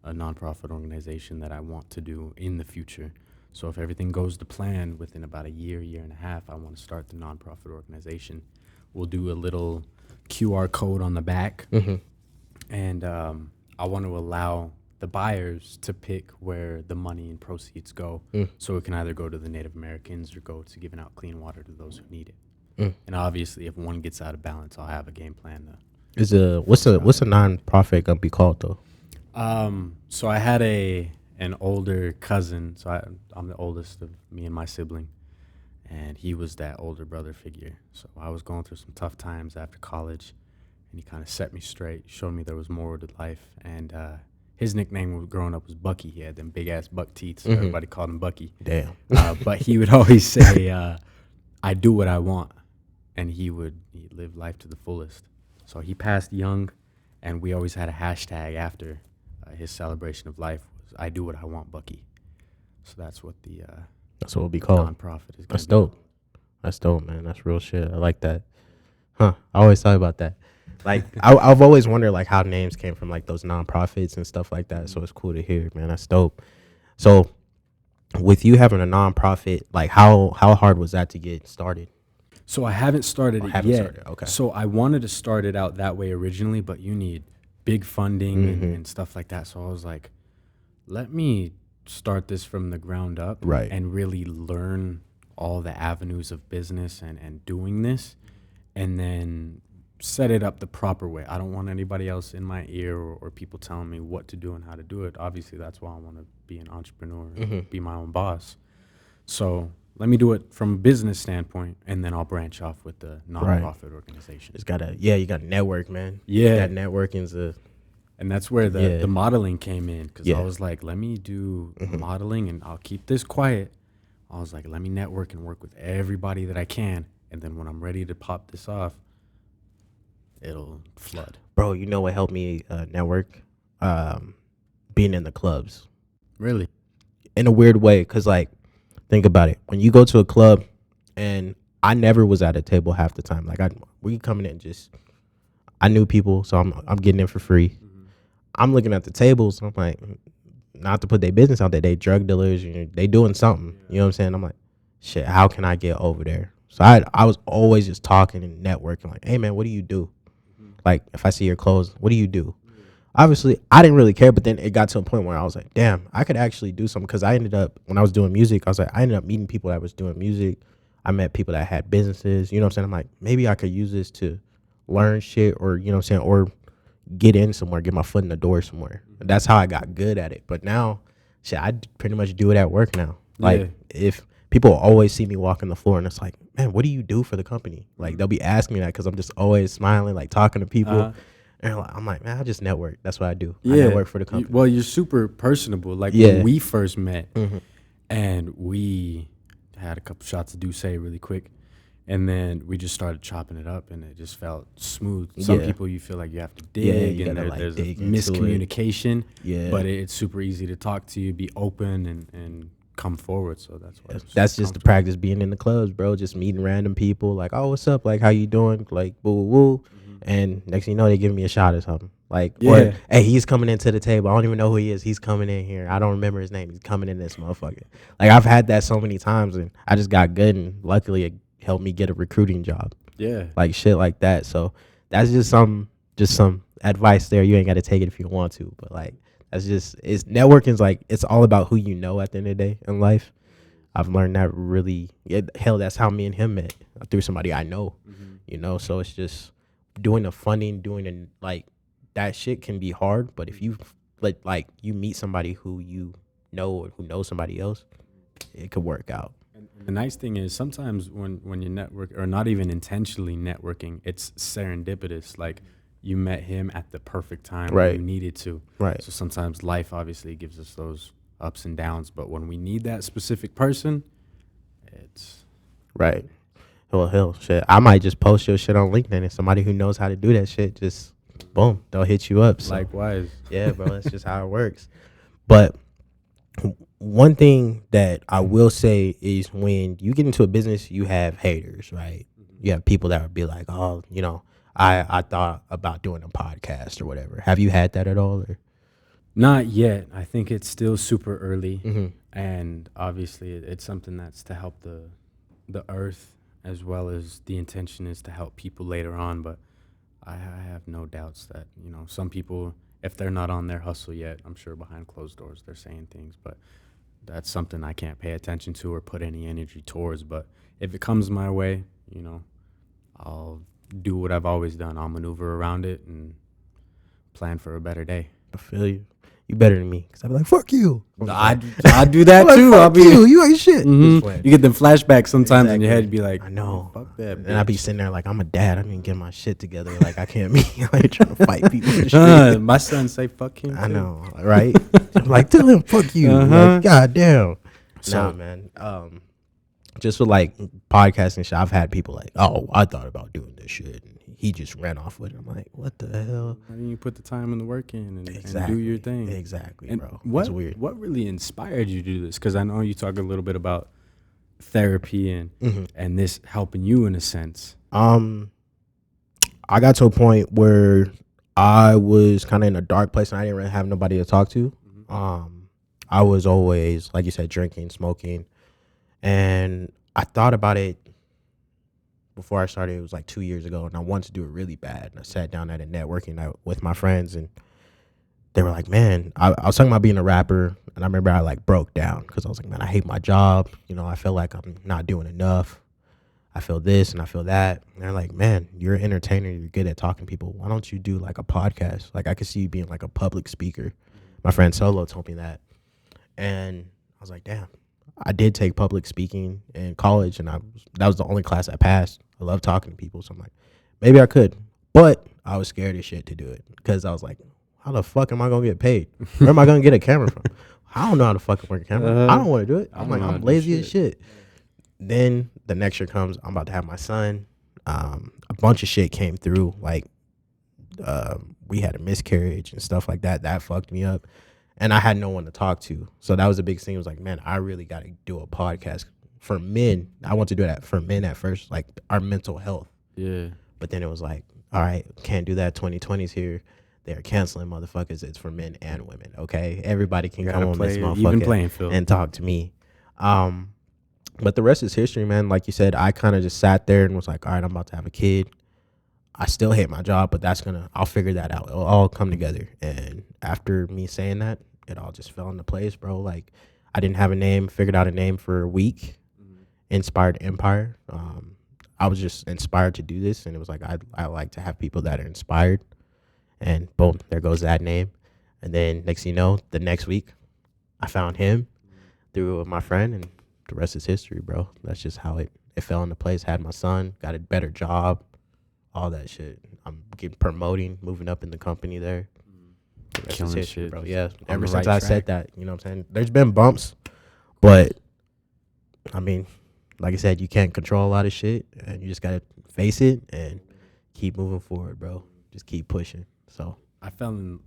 a nonprofit organization that I want to do in the future. So if everything goes to plan, within about a year and a half, I want to start the nonprofit organization. We'll do a little QR code on the back, and I want to allow the buyers to pick where the money and proceeds go, so it can either go to the Native Americans or go to giving out clean water to those who need it. And obviously, if one gets out of balance, I'll have a game plan to. What's a nonprofit gonna be called though? So I had an older cousin. So I'm the oldest of me and my sibling, and he was that older brother figure. So I was going through some tough times after college, and he kind of set me straight, showed me there was more to life. And his nickname growing up was Bucky. He had them big ass buck teeth, so everybody called him Bucky. Damn. But he would always say, "I do what I want," and he lived life to the fullest. So he passed young, and we always had a hashtag after his celebration of life was "I do what I want, Bucky." So that's what it'll be called. Nonprofit is. That's dope. That's dope, man. That's real shit. I like that. I always talk about that. Like, I've always wondered like how names came from like those nonprofits and stuff like that. So it's cool to hear, man. That's dope. So with you having a nonprofit, like how hard was that to get started? So I haven't started it yet. Okay. So I wanted to start it out that way originally, but you need big funding and stuff like that. So I was like, let me start this from the ground up, right, and really learn all the avenues of business and doing this, and then set it up the proper way. I don't want anybody else in my ear or people telling me what to do and how to do it. Obviously, that's why I want to be an entrepreneur and be my own boss. So let me do it from a business standpoint, and then I'll branch off with the nonprofit organization. It's gotta, you got to network, man. Yeah. That networking's and that's where the modeling came in, because I was like, let me do modeling, and I'll keep this quiet. I was like, let me network and work with everybody that I can, And then when I'm ready to pop this off, it'll flood. Bro, you know what helped me network? Being in the clubs. Really? In a weird way, because, like, think about it. When you go to a club, and I never was at a table half the time. Like, we coming in just, I knew people, so I'm getting in for free. Mm-hmm. I'm looking at the tables, and I'm like, not to put their business out there, they drug dealers, they doing something. You know what I'm saying? I'm like, shit, how can I get over there? So I was always just talking and networking, like, hey man, what do you do? Mm-hmm. Like, if I see your clothes, what do you do? Obviously, I didn't really care, but then it got to a point where I was like, damn, I could actually do something. Because I ended up, when I was doing music, I ended up meeting people that was doing music. I met people that had businesses. You know what I'm saying? I'm like, maybe I could use this to learn shit, or, you know what I'm saying, or get in somewhere, get my foot in the door somewhere. That's how I got good at it. But now, shit, I pretty much do it at work now. Like, if people always see me walking the floor, and it's like, man, what do you do for the company? Like, they'll be asking me that because I'm just always smiling, like talking to people. And I'm like, man, I just network. That's what I do. I network for the company. Well, you're super personable. Like, when we first met, and we had a couple shots of Donze really quick, and then we just started chopping it up, and it just felt smooth. Some people, you feel like you have to dig, and there's a miscommunication. But it's super easy to talk to you, be open, and come forward. So that's why. That's just the practice being in the clubs, bro. Just meeting random people, like, oh, what's up? Like, how you doing? Like, woo, woo, woo. And next thing you know, they give me a shot or something. Like, or, hey, he's coming into the table. I don't even know who he is. He's coming in here. I don't remember his name. He's coming in this motherfucker. Like, I've had that so many times, and I just got good, and luckily it helped me get a recruiting job. Like, shit like that. So that's just some advice there. You ain't got to take it if you want to, but, like, it's networking's like, it's all about who you know at the end of the day in life. I've learned that really. Hell, that's how me and him met, through somebody I know. You know, so it's just doing the funding, like, that shit can be hard, but if you like you meet somebody who you know, or who knows somebody else, it could work out. And the nice thing is, sometimes when you network, or not even intentionally networking, it's serendipitous. Like, you met him at the perfect time when you needed to. So sometimes life obviously gives us those ups and downs, but when we need that specific person, it's Well, hell, shit, I might just post your shit on LinkedIn, and somebody who knows how to do that shit, just boom, they'll hit you up. So, likewise. Yeah, bro, that's just how it works. But one thing that I will say is, when you get into a business, you have haters, right? You have people that would be like, oh, you know, I thought about doing a podcast or whatever. Have you had that at all? Or? Not yet. I think it's still super early, and obviously it's something that's to help the earth, as well as the intention is to help people later on. But I have no doubts that, you know, some people, if they're not on their hustle yet, I'm sure behind closed doors they're saying things, but that's something I can't pay attention to or put any energy towards. But if it comes my way, you know, I'll do what I've always done. I'll maneuver around it and plan for a better day. I feel you. You better than me, because I'd be like, fuck you. I do that too. I'll be you ain't shit. You get them flashbacks sometimes in your head. Be like, I know. Fuck that. And I'd be sitting there like, I'm a dad. I didn't get my shit together. Like, I can't be like trying to fight people. And shit. My son say fuck him. I know, right? I'm like, tell him fuck you. Like, God damn. So, man. Just with like podcasting shit, I've had people like, oh, I thought about doing this shit, and he just ran off with it. I'm like, what the hell? Why didn't you put the time and the work in and do your thing? Exactly, and bro. That's weird. What really inspired you to do this? Because I know you talk a little bit about therapy and this helping you in a sense. I got to a point where I was kind of in a dark place, and I didn't really have nobody to talk to. I was always, like you said, drinking, smoking. And I thought about it before I started. It was like 2 years ago, and I wanted to do it really bad. And I sat down at a networking night with my friends, and they were like, man, I was talking about being a rapper, and I remember I like broke down because I was like, man, I hate my job. You know, I feel like I'm not doing enough. I feel this and I feel that. And they're like, man, you're an entertainer. You're good at talking to people. Why don't you do like a podcast? Like, I could see you being like a public speaker. My friend Solo told me that. And I was like, damn. I did take public speaking in college, and that was the only class I passed. I love talking to people, so I'm like, maybe I could. But I was scared as shit to do it, because I was like, how the fuck am I going to get paid? Where am I going to get a camera from? I don't know how to fucking work a camera. I don't want to do it. I'm like, I'm lazy as shit. then the next year comes. I'm about to have my son. A bunch of shit came through. Like we had a miscarriage and stuff like that. That fucked me up, and I had no one to talk to. So that was a big thing. It was like, man, I really got to do a podcast for men. I want to do that for men at first, like our mental health. Yeah. But then it was like, all right, can't do that. 2020's here. They're canceling motherfuckers. It's for men and women. Okay, everybody can come on this motherfucker and talk to me. But the rest is history, man. Like you said, I kind of just sat there and was like, all right, I'm about to have a kid. I still hate my job, but I'll figure that out. It'll all come together. And after me saying that, it all just fell into place, bro. Like I didn't have a name, figured out a name for a week. Inspired Empire. I was just inspired to do this, and it was like I like to have people that are inspired, and boom, there goes that name. And then next thing you know, the next week, I found him through my friend, and the rest is history, bro. That's just how it fell into place. Had my son, got a better job, all that shit. I'm promoting, moving up in the company there. The rest is history, shit, bro. Yeah, ever since I said that, you know what I'm saying? There's been bumps, but I mean, like I said, you can't control a lot of shit, and you just gotta face it and keep moving forward, bro. Just keep pushing. So I fell in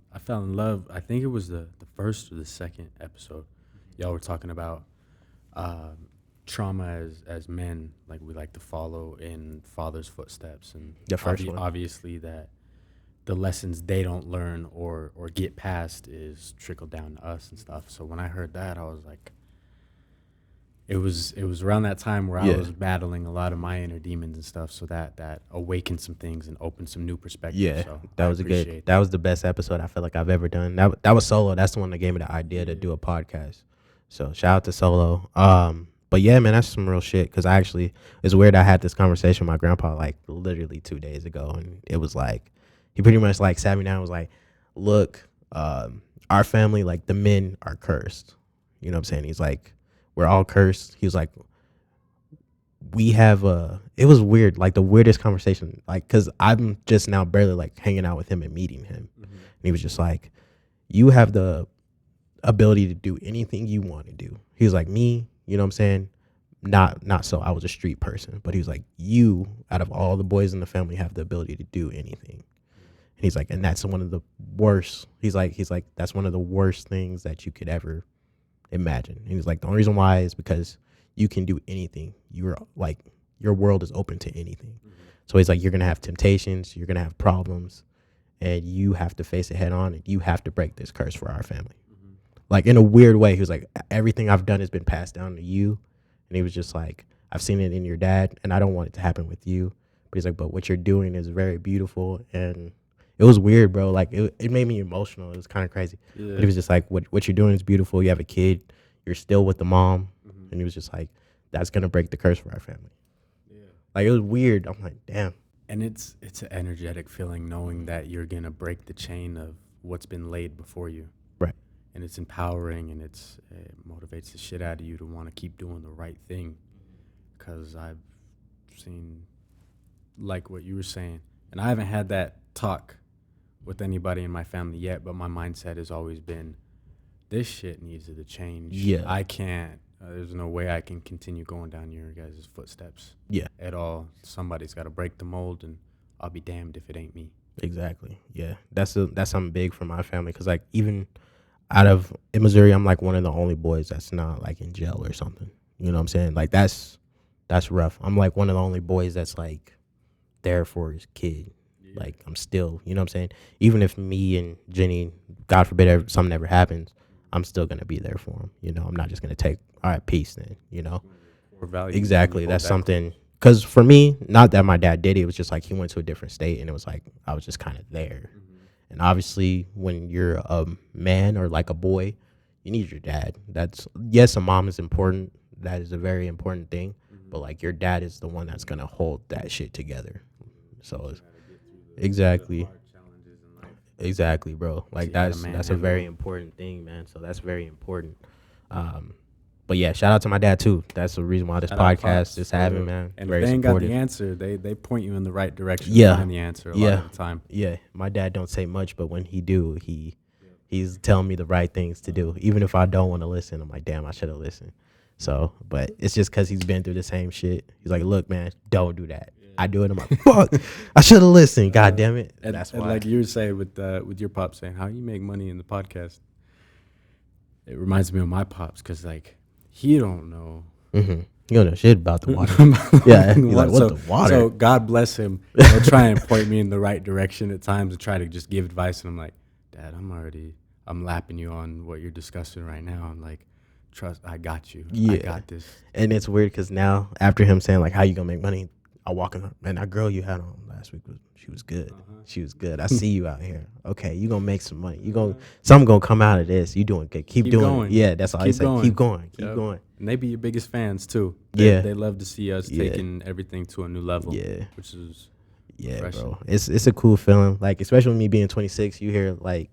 love. I think it was the first or the second episode. Y'all were talking about trauma as men, like we like to follow in father's footsteps, and the first one, obviously that the lessons they don't learn or get past is trickle down to us and stuff. So when I heard that, I was like, it was around that time where I was battling a lot of my inner demons and stuff. So that awakened some things and opened some new perspectives. Yeah, so that was that was the best episode I feel like I've ever done. That was Solo. That's the one that gave me the idea to do a podcast. So shout out to Solo. But yeah, man, that's some real shit. Because it's weird. I had this conversation with my grandpa like literally 2 days ago, and it was like he pretty much like sat me down and was like, look, our family, like the men are cursed. You know what I'm saying? He's like, we're all cursed. He was like, it was weird, like the weirdest conversation, like, because I'm just now barely like hanging out with him and meeting him. And he was just like, you have the ability to do anything you want to do. He was like, me, you know what I'm saying? Not so. I was a street person, but he was like, you, out of all the boys in the family, have the ability to do anything. And he's like, and that's one of the worst. He's like, that's one of the worst things that you could ever imagine. And he's like, the only reason why is because you can do anything. You're like, your world is open to anything. So he's like, you're gonna have temptations, you're gonna have problems, and you have to face it head on, and you have to break this curse for our family. Like in a weird way, he was like, everything I've done has been passed down to you. And he was just like, I've seen it in your dad, and I don't want it to happen with you. But he's like, but what you're doing is very beautiful. And it was weird, bro. Like it made me emotional. It was kind of crazy. Yeah. But he was just like, what you're doing is beautiful. You have a kid. You're still with the mom. And he was just like, that's going to break the curse for our family. Yeah. Like it was weird. I'm like, damn. And it's an energetic feeling knowing that you're going to break the chain of what's been laid before you. Right. And it's empowering, and it motivates the shit out of you to want to keep doing the right thing. Because I've seen, like what you were saying, and I haven't had that talk with anybody in my family yet, but my mindset has always been, this shit needs to change. Yeah. I can't, there's no way I can continue going down your guys' footsteps. Yeah. At all. Somebody's got to break the mold, and I'll be damned if it ain't me. Exactly. Yeah. That's something big for my family. Because like even in Missouri, I'm like one of the only boys that's not like in jail or something. You know what I'm saying? Like that's rough. I'm like one of the only boys that's like there for his kid. Yeah. Like I'm still, you know what I'm saying? Even if me and Jenny, God forbid, something ever happens, I'm still going to be there for him. You know, I'm not just going to take, all right, peace then, you know? Exactly. That's something, because for me, not that my dad did it, it was just like he went to a different state, and it was like I was just kind of there. And obviously, when you're a man or like a boy, you need your dad. Yes, a mom is important. That is a very important thing. But like your dad is the one that's gonna hold that shit together. So exactly, bro. Like that's a very important thing, man. So that's very important. But yeah, shout out to my dad too. That's the reason why this podcast is having, man. And very if they ain't supportive. got the answer, they point you in the right direction. Yeah, to find the answer a lot of the time. Yeah, my dad don't say much, but when he do, he's telling me the right things to do. Even if I don't want to listen, I'm like, damn, I should have listened. So, but it's just because he's been through the same shit. He's like, look, man, don't do that. I do it. I'm like, fuck, I should have listened. God damn it. And That's and why. like you were saying with your pops saying how you make money in the podcast, it reminds me of my pops because like he don't know. You don't know shit about the water. Yeah, he's like, what the water? So God bless him. He'll try and point me in the right direction at times and try to just give advice. And I'm like, Dad, I'm lapping you on what you're discussing right now. I'm like, trust, I got you. Yeah. I got this. And it's weird because now after him saying like, how you gonna make money? I walk in, man, that girl you had on last week she was good. She was good. I see you out here. Okay, you gonna make some money. Something gonna come out of this. You doing good. Keep doing going. it. Yeah, that's all I say. Keep going. Keep Yep. going. And they be your biggest fans too. Yeah. They love to see us taking everything to a new level. Yeah. Which is refreshing. Bro. It's a cool feeling. Like, especially me being 26, you hear like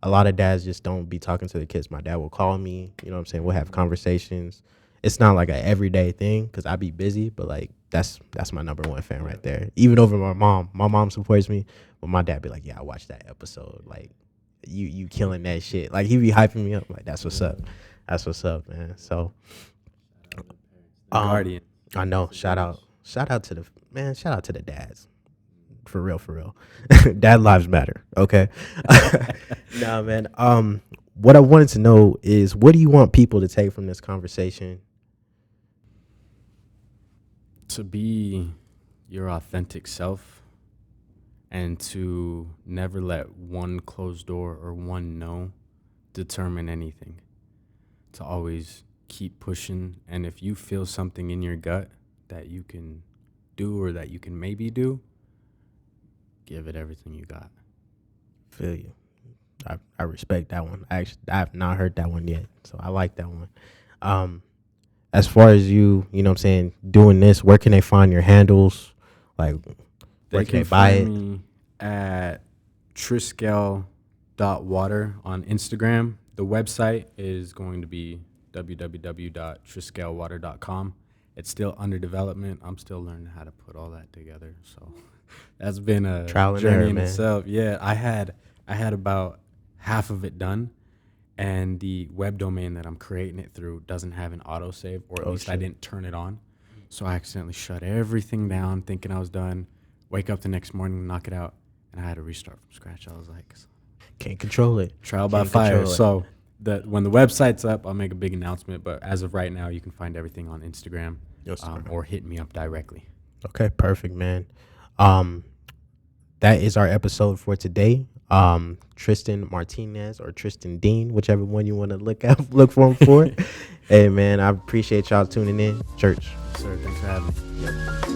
a lot of dads just don't be talking to the kids. My dad will call me, you know what I'm saying? We'll have conversations. It's not like an everyday thing because I be busy, but like that's my number one fan right there. Even over my mom. My mom supports me, but my dad be like, yeah, I watched that episode. Like, you killing that shit. Like, he be hyping me up. Like, that's what's up. That's what's up, man. So, Guardian. I know. Shout out to the dads. For real. Dad lives matter. Okay. Nah, man. What I wanted to know is, what do you want people to take from this conversation? To be your authentic self and to never let one closed door or one no determine anything. To always keep pushing. And if you feel something in your gut that you can do or that you can maybe do, give it everything you got. Feel you. I respect that one. I have not heard that one yet, so I like that one. As far as you know what I'm saying, doing this, where can they find your handles? Like, where can they buy it? Me at Triskele Water on Instagram. The website is going to be www.triskelewater.com. It's still under development. I'm still learning how to put all that together. So that's been a trial and journey error, in man. itself. Yeah, I had about half of it done, and the web domain that I'm creating it through doesn't have an autosave, or at least I didn't turn it on. So I accidentally shut everything down thinking I was done. Wake up the next morning, knock it out, and I had to restart from scratch. I was like, can't control it. Trial by fire. So when the website's up, I'll make a big announcement. But as of right now, you can find everything on Instagram, or hit me up directly. Okay, perfect, man. That is our episode for today. Tristinn Martinez or Tristinn Dean, whichever one you want to look for him for. Hey, man, I appreciate y'all tuning in. Church. Sir, thanks for having me.